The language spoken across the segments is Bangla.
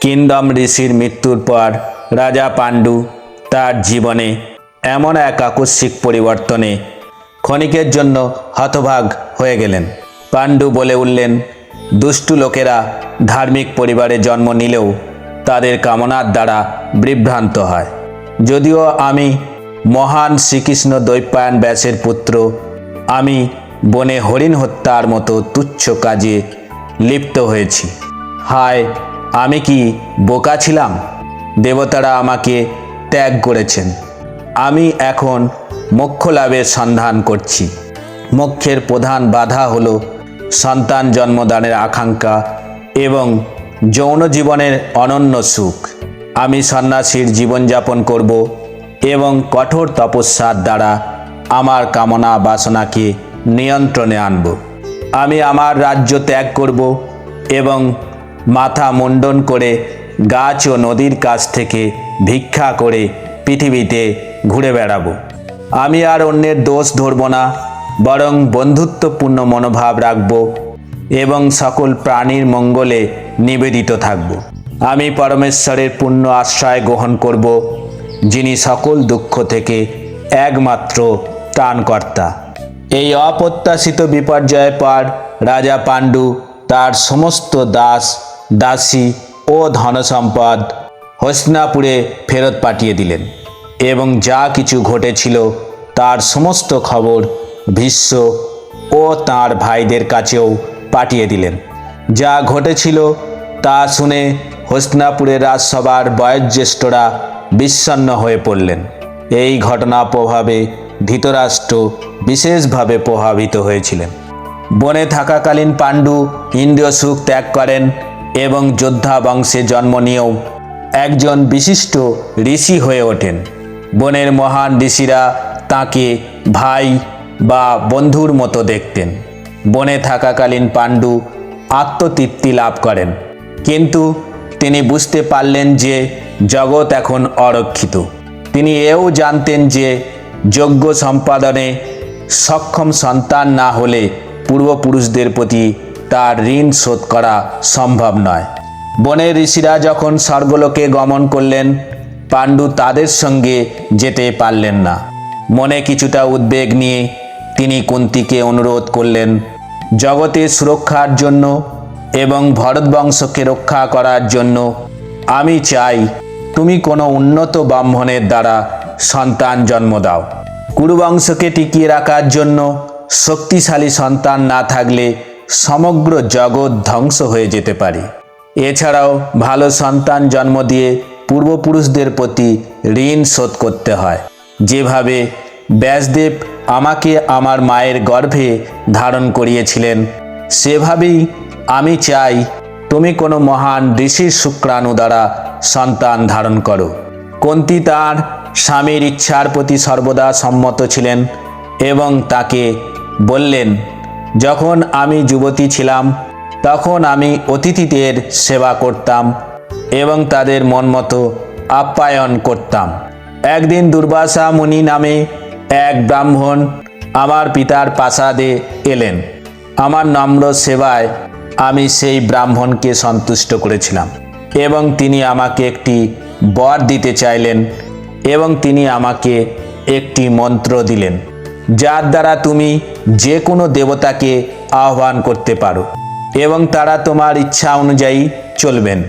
কিংদম ঋষির মৃত্যুর পর রাজা পাণ্ডু তার জীবনে এমন এক আকস্মিক পরিবর্তনে ক্ষণিকের জন্য হতভাগ হয়ে গেলেন। পাণ্ডু বলে উঠলেন, দুষ্টু লোকেরা ধার্মিক পরিবারে জন্ম নিলেও তাদের কামনার দ্বারা বিভ্রান্ত হয়। যদিও আমি মহান শ্রীকৃষ্ণ দ্বৈপায়ন ব্যাসের পুত্র, আমি বনে হরিণ হত্যার মতো তুচ্ছ কাজে লিপ্ত হয়েছি। হায়, আমি কি বোকা ছিলাম? দেবতারা আমাকে ত্যাগ করেছেন। আমি এখন মোক্ষ লাভের সন্ধান করছি। মোক্ষের প্রধান বাধা হল সন্তান জন্মদানের আকাঙ্ক্ষা এবং যৌন জীবনের অনন্য সুখ। আমি সন্ন্যাসীর জীবনযাপন করব এবং কঠোর তপস্যার দ্বারা আমার কামনা বাসনাকে নিয়ন্ত্রণে আনব। আমি আমার রাজ্য ত্যাগ করব এবং মাথা মুণ্ডন করে গাছ ও নদীর কাছ থেকে ভিক্ষা করে পৃথিবীতে ঘুরে বেড়াবো। আমি আর অন্যের দোষ ধরব না, বরং বন্ধুত্বপূর্ণ মনোভাব রাখব এবং সকল প্রাণীর মঙ্গলে নিবেদিত থাকব। আমি পরমেশ্বরের পূর্ণ আশ্রয় গ্রহণ করব, যিনি সকল দুঃখ থেকে একমাত্র ত্রাণকর্তা। এই অপ্রত্যাশিত বিপর্যয়ের পর রাজা পাণ্ডু তার সমস্ত দাস দাসী ও ধনসম্পদ হস্তিনাপুরে ফেরত পাঠিয়ে দিলেন এবং যা কিছু ঘটেছিল তার সমস্ত খবর ভীষ্ম ও তাঁর ভাইদের কাছেও পাঠিয়ে দিলেন। যা ঘটেছিল তা শুনে হস্তিনাপুরের রাজসভার বয়োজ্যেষ্ঠরা বিষণ্ণ হয়ে পড়লেন। এই ঘটনার প্রভাবে ধৃতরাষ্ট্র বিশেষভাবে প্রভাবিত হয়েছিলেন। বনে থাকাকালীন পাণ্ডু ইন্দ্রিয় সুখ ত্যাগ করেন এবং যোদ্ধা বংশে জন্ম নিয়েও একজন বিশিষ্ট ঋষি হয়ে ওঠেন। বনের মহান ঋষিরা তাঁকে ভাই বা বন্ধুর মতো দেখতেন। বনে থাকাকালীন পাণ্ডু আত্মতৃপ্তি লাভ করেন, কিন্তু তিনি বুঝতে পারলেন যে জগৎ এখন অরক্ষিত। তিনি এও জানতেন যে যজ্ঞ সম্পাদনে সক্ষম সন্তান না হলে পূর্বপুরুষদের প্রতি তার ঋণ শোধ করা সম্ভব নয়। বনের ঋষিরা যখন স্বর্গলোকে গমন করলেন, পাণ্ডু তাদের সঙ্গে যেতে পারলেন না। মনে কিছুটা উদ্বেগ নিয়ে তিনি কুন্তিকে অনুরোধ করলেন, জগতের সুরক্ষার জন্য এবং ভরতবংশকে রক্ষা করার জন্য আমি চাই তুমি কোনো উন্নত ব্রাহ্মণের দ্বারা সন্তান জন্ম দাও। কুরুবংশকে টিকিয়ে রাখার জন্য শক্তিশালী সন্তান না থাকলে সমগ্র জগৎ ধ্বংস হয়ে যেতে পারে। এছাড়াও ভালো সন্তান জন্ম দিয়ে পূর্বপুরুষদের প্রতি ঋণ শোধ করতে হয়। যেভাবে ব্যাসদেব আমাকে আমার মায়ের গর্ভে ধারণ করিয়েছিলেন, সেভাবেই আমি চাই তুমি কোনো মহান ঋষির শুক্রাণু দ্বারা সন্তান ধারণ করো। কুন্তী তাঁর স্বামীর ইচ্ছার প্রতি সর্বদা সম্মত ছিলেন এবং তাকে বললেন, যখন আমি যুবতী ছিলাম তখন আমি অতিথিদের সেবা করতাম এবং তাদের মন মতো আপ্যায়ন করতাম। একদিন দুর্বাসা মুনি নামে এক ব্রাহ্মণ আমার পিতার প্রাসাদে এলেন। আমার নম্র সেবায় আমি সেই ব্রাহ্মণকে সন্তুষ্ট করেছিলাম এবং তিনি আমাকে একটি বর দিতে চাইলেন এবং তিনি আমাকে একটি মন্ত্র দিলেন, যার দ্বারা তুমি যে কোনো দেবতাকে আহ্বান করতে পারো এবং তারা তোমার ইচ্ছা অনুযায়ী চলবেন।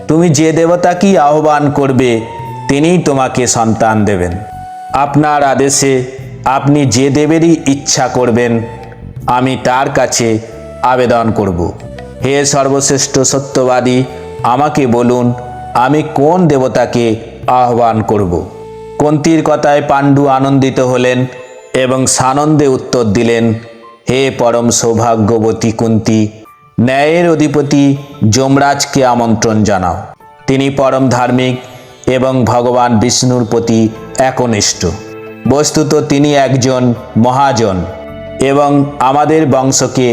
তুমি যে দেবতাকেই আহ্বান করবে তিনিই তোমাকে সন্তান দেবেন। আপনার আদেশে আপনি যে দেবেরই ইচ্ছা করবেন আমি তার কাছে আবেদন করব। হে সর্বশ্রেষ্ঠ সত্যবাদী, আমাকে বলুন আমি কোন দেবতাকে আহ্বান করব। কুন্তীর কথায় পাণ্ডু আনন্দিত হলেন এবং সানন্দে উত্তর দিলেন, হে পরম সৌভাগ্যবতী কুন্তী, ন্যায়ের অধিপতি যমরাজকে আমন্ত্রণ জানাও। তিনি পরম ধার্মিক এবং ভগবান বিষ্ণুর প্রতি একনিষ্ঠ। বস্তুত তিনি একজন মহাজন এবং আমাদের বংশকে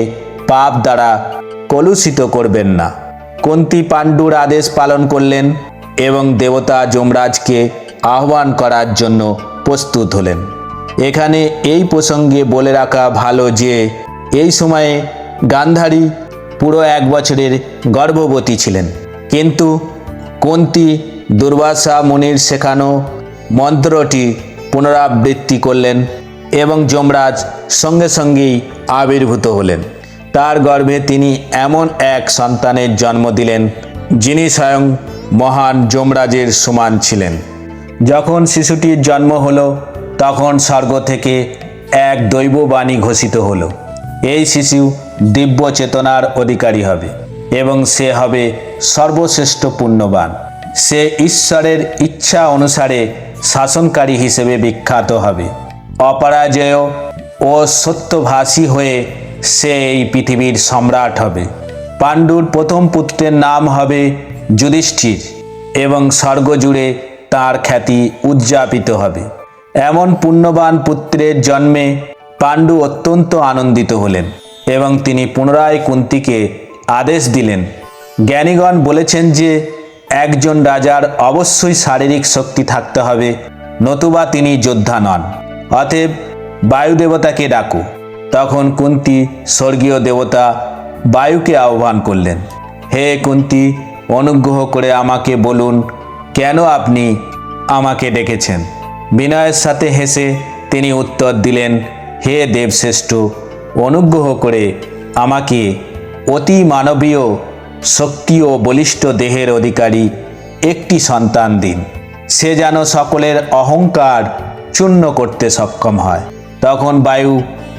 পাপ দ্বারা কলুষিত করবেন না। কুন্তী পাণ্ডুর আদেশ পালন করলেন এবং দেবতা যমরাজকে আহ্বান করার জন্য প্রস্তুত হলেন। এখানে এই প্রসঙ্গে বলে রাখা ভালো যে এই সময়ে গান্ধারী পুরো 1 বছরের গর্ভবতী ছিলেন, কিন্তু কুন্তী দুর্বাসা মুনির শেখানো মন্ত্রটি পুনরাবৃত্তি করলেন এবং যমরাজ সঙ্গে সঙ্গেই আবির্ভূত হলেন। তার গর্ভে তিনি এমন এক সন্তানের জন্ম দিলেন যিনি স্বয়ং মহান যমরাজের সমান ছিলেন। যখন শিশুটির জন্ম হলো তখন স্বর্গ থেকে এক দৈববাণী ঘোষিত হলো, এই শিশু দিব্য চেতনার অধিকারী হবে এবং সে হবে সর্বশ্রেষ্ঠ পুণ্যবান। সে ঈশ্বরের ইচ্ছা অনুসারে শাসনকারী হিসেবে বিখ্যাত হবে। অপরাজেয় ও সত্যভাষী হয়ে সে এই পৃথিবীর সম্রাট হবে। পাণ্ডুর প্রথম পুত্রের নাম হবে যুধিষ্ঠির এবং স্বর্গ জুড়ে তাঁর খ্যাতি উদযাপিত হবে। এমন পুণ্যবান পুত্রের জন্মে পাণ্ডু অত্যন্ত আনন্দিত হলেন এবং তিনি পুনরায় কুন্তীকে আদেশ দিলেন। জ্ঞানীগণ বলেছেন যে একজন রাজার অবশ্যই শারীরিক শক্তি থাকতে হবে, নতুবা তিনি যোদ্ধা নন। অতএব বায়ুদেবতাকে ডাকো। তখন কুন্তী স্বর্গীয় দেবতা বায়ুকে আহ্বান করলেন। হে কুন্তী, অনুগ্রহ করে আমাকে বলুন কেন আপনি আমাকে ডেকেছেন। বিনয়ের সাথে হেসে তিনি উত্তর দিলেন, হে দেবশ্রেষ্ঠ, অনুগ্রহ করে আমাকে অতি মানবীয় শক্তি ও বলিষ্ঠ দেহের অধিকারী একটি সন্তান দিন, সে যেন সকলের অহংকার চূর্ণ করতে সক্ষম হয়। তখন বায়ু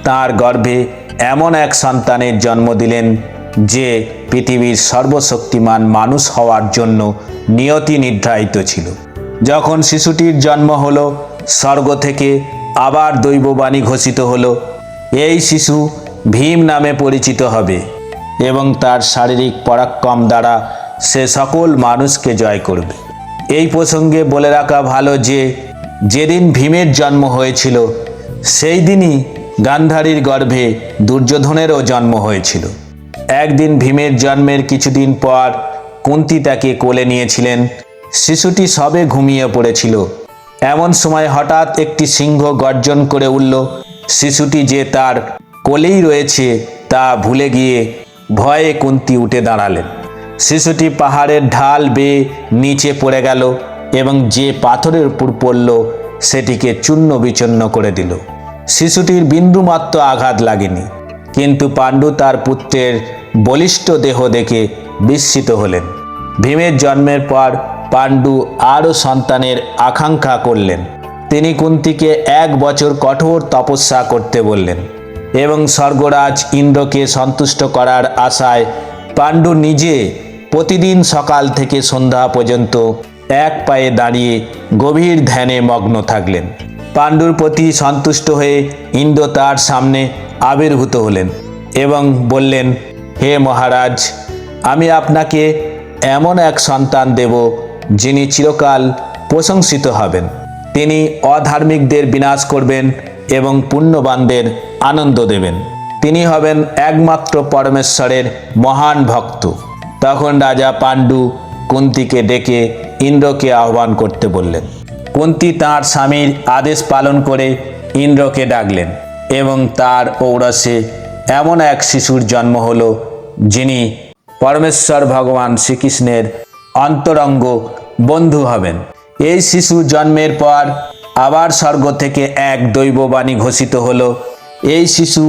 তাঁর গর্ভে এমন এক সন্তানের জন্ম দিলেন যে পৃথিবীর সর্বশক্তিমান মানুষ হওয়ার জন্য নিয়তি নির্ধারিত ছিল। যখন শিশুটির জন্ম হলো স্বর্গ থেকে আবার দৈববাণী ঘোষিত হলো, এই শিশু ভীম নামে পরিচিত হবে এবং তার শারীরিক পরাক্রম দ্বারা সে সকল মানুষকে জয় করবে। এই প্রসঙ্গে বলে রাখা ভালো যে যেদিন ভীমের জন্ম হয়েছিল সেই দিনই গান্ধারীর গর্ভে দুর্যোধনেরও জন্ম হয়েছিল। একদিন ভীমের জন্মের কিছুদিন পর কুন্তী তাকে কোলে নিয়েছিলেন। শিশুটি সবে ঘুমিয়ে পড়েছিল। এমন সময় হঠাৎ একটি সিংহ গর্জন করে উঠল। শিশুটি যে তার কোলেই রয়েছে তা ভুলে গিয়ে ভয়ে কুন্তী উঠে দাঁড়ালেন। শিশুটি পাহাড়ের ঢাল বেয়ে নিচে পড়ে গেল এবং যে পাথরের উপর পড়ল সেটিকে চূর্ণ বিচূর্ণ করে দিল। শিশুটির বিন্দুমাত্র আঘাত লাগেনি, কিন্তু পাণ্ডু তার পুত্রের বলিষ্ঠ দেহ দেখে বিস্মিত হলেন। ভীমের জন্মের পর পাণ্ডু আরও সন্তানের আকাঙ্ক্ষা করলেন। তিনি কুন্তীকে 1 বছর কঠোর তপস্যা করতে বললেন এবং স্বর্গরাজ ইন্দ্রকে সন্তুষ্ট করার আশায় পাণ্ডু নিজে প্রতিদিন সকাল থেকে সন্ধ্যা পর্যন্ত এক পায়ে দাঁড়িয়ে গভীর ধ্যানে মগ্ন থাকলেন। পাণ্ডুর প্রতি সন্তুষ্ট হয়ে ইন্দ্র তার সামনে আবির্ভূত হলেন এবং বললেন, হে মহারাজ, আমি আপনাকে এমন এক সন্তান দেব যিনি চিরকাল প্রশংসিত হবেন। তিনি অধার্মিকদের বিনাশ করবেন এবং পুণ্যবানদের আনন্দ দেবেন। তিনি হবেন একমাত্র পরমেশ্বরের মহান ভক্ত। তখন রাজা পাণ্ডু কুন্তীকে ডেকে ইন্দ্রকে আহ্বান করতে বললেন। কুন্তী তাঁর স্বামীর আদেশ পালন করে ইন্দ্রকে ডাকলেন এবং তার ঔরসে এমন এক শিশুর জন্ম হল যিনি পরমেশ্বর ভগবান শ্রীকৃষ্ণের অন্তরঙ্গ বন্ধু হবেন। এই শিশু জন্মের পর আবার স্বর্গ থেকে এক দৈববাণী ঘোষিত হলো, এই শিশু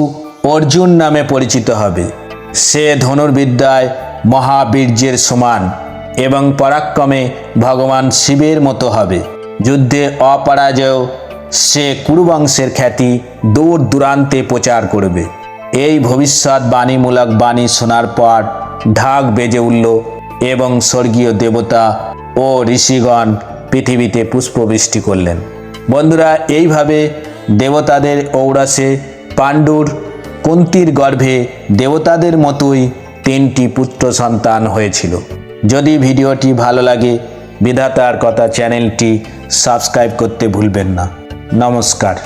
অর্জুন নামে পরিচিত হবে। সে ধনুর্বিদ্যায় মহাবীর্যের সমান এবং পরাক্রমে ভগবান শিবের মতো হবে। যুদ্ধে অপরাজেয় সে কুরুবংশের খ্যাতি দূর দূরান্তে প্রচার করবে। এই ভবিষ্যৎবাণীমূলক বাণী শোনার পর ঢাক বেজে উঠল এবং স্বর্গীয় দেবতা ও ঋষিগণ পৃথিবীতে পুষ্পবৃষ্টি করলেন। বন্ধুরা, এইভাবে দেবতাদের ঔরসে পাণ্ডুর কুন্তীর গর্ভে দেবতাদের মতোই 3টি পুত্র সন্তান হয়েছিল। যদি ভিডিওটি ভালো লাগে বিধাতার কথা চ্যানেলটি সাবস্ক্রাইব করতে ভুলবেন না। নমস্কার।